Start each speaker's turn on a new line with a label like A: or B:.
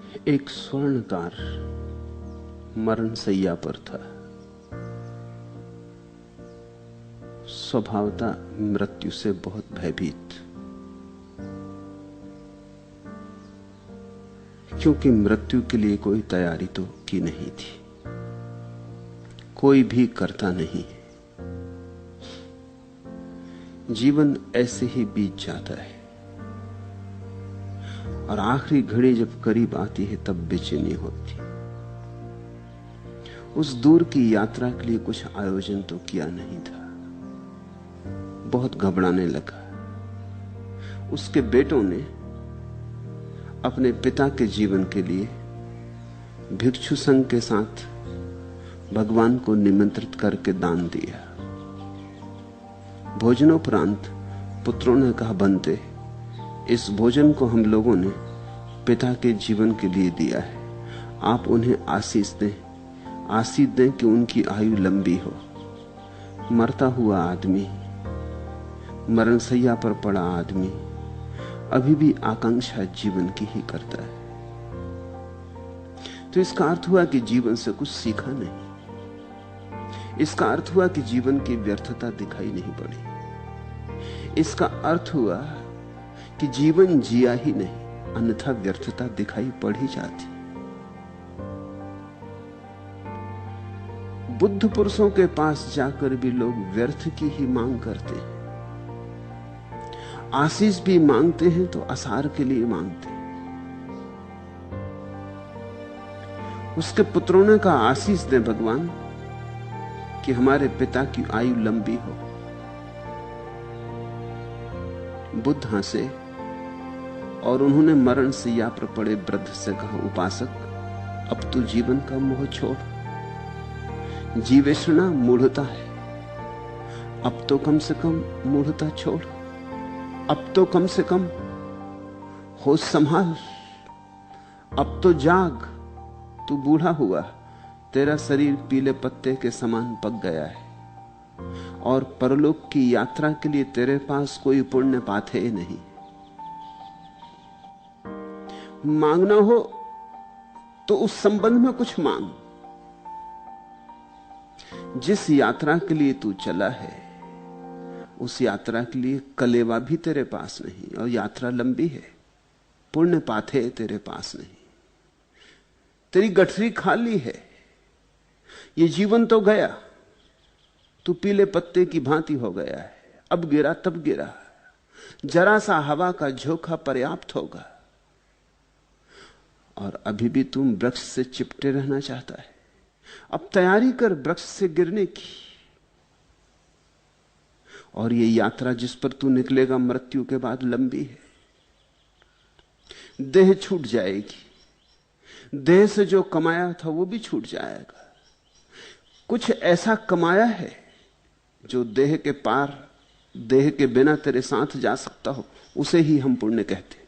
A: एक स्वर्णकार मरण शैया पर था। स्वभावतः मृत्यु से बहुत भयभीत, क्योंकि मृत्यु के लिए कोई तैयारी तो की नहीं थी, कोई भी करता नहीं। जीवन ऐसे ही बीत जाता है और आखिरी घड़ी जब करीब आती है तब बेचैनी होती। उस दूर की यात्रा के लिए कुछ आयोजन तो किया नहीं था। बहुत घबराने लगा। उसके बेटों ने अपने पिता के जीवन के लिए भिक्षु संघ के साथ भगवान को निमंत्रित करके दान दिया। भोजनोपरांत पुत्रों ने कहा, बनते इस भोजन को हम लोगों ने पिता के जीवन के लिए दिया है, आप उन्हें आशीष दें कि उनकी आयु लंबी हो। मरता हुआ आदमी, मरणशैया पर पड़ा आदमी अभी भी आकांक्षा जीवन की ही करता है। तो इसका अर्थ हुआ कि जीवन से कुछ सीखा नहीं। इसका अर्थ हुआ कि जीवन की व्यर्थता दिखाई नहीं पड़ी। इसका अर्थ हुआ कि जीवन जिया ही नहीं, अन्यथा व्यर्थता दिखाई पड़ ही जाती। बुद्ध पुरुषों के पास जाकर भी लोग व्यर्थ की ही मांग करते हैं। आशीष भी मांगते हैं तो आसार के लिए मांगते हैं। उसके पुत्रों ने कहा, आशीष दें भगवान कि हमारे पिता की आयु लंबी हो। बुद्ध हंसे और उन्होंने मरण शैया पर पड़े वृद्ध से कहा, उपासक, अब तू जीवन का मोह छोड़। जीवेषणा मूढ़ता है, अब तो कम से कम मूढ़ता छोड़। अब तो कम से कम होश संभाल। अब तो जाग। तू बूढ़ा हुआ, तेरा शरीर पीले पत्ते के समान पक गया है और परलोक की यात्रा के लिए तेरे पास कोई पुण्य पाथे नहीं। मांगना हो तो उस संबंध में कुछ मांग। जिस यात्रा के लिए तू चला है उस यात्रा के लिए कलेवा भी तेरे पास नहीं, और यात्रा लंबी है। पुण्य पाथे तेरे पास नहीं, तेरी गठरी खाली है। ये जीवन तो गया, तू पीले पत्ते की भांति हो गया है। अब गिरा तब गिरा, जरा सा हवा का झोंका पर्याप्त होगा। और अभी भी तुम वृक्ष से चिपटे रहना चाहता है। अब तैयारी कर वृक्ष से गिरने की। और ये यात्रा जिस पर तू निकलेगा मृत्यु के बाद लंबी है। देह छूट जाएगी, देह से जो कमाया था वो भी छूट जाएगा। कुछ ऐसा कमाया है जो देह के पार, देह के बिना तेरे साथ जा सकता हो, उसे ही हम पुण्य कहते हैं।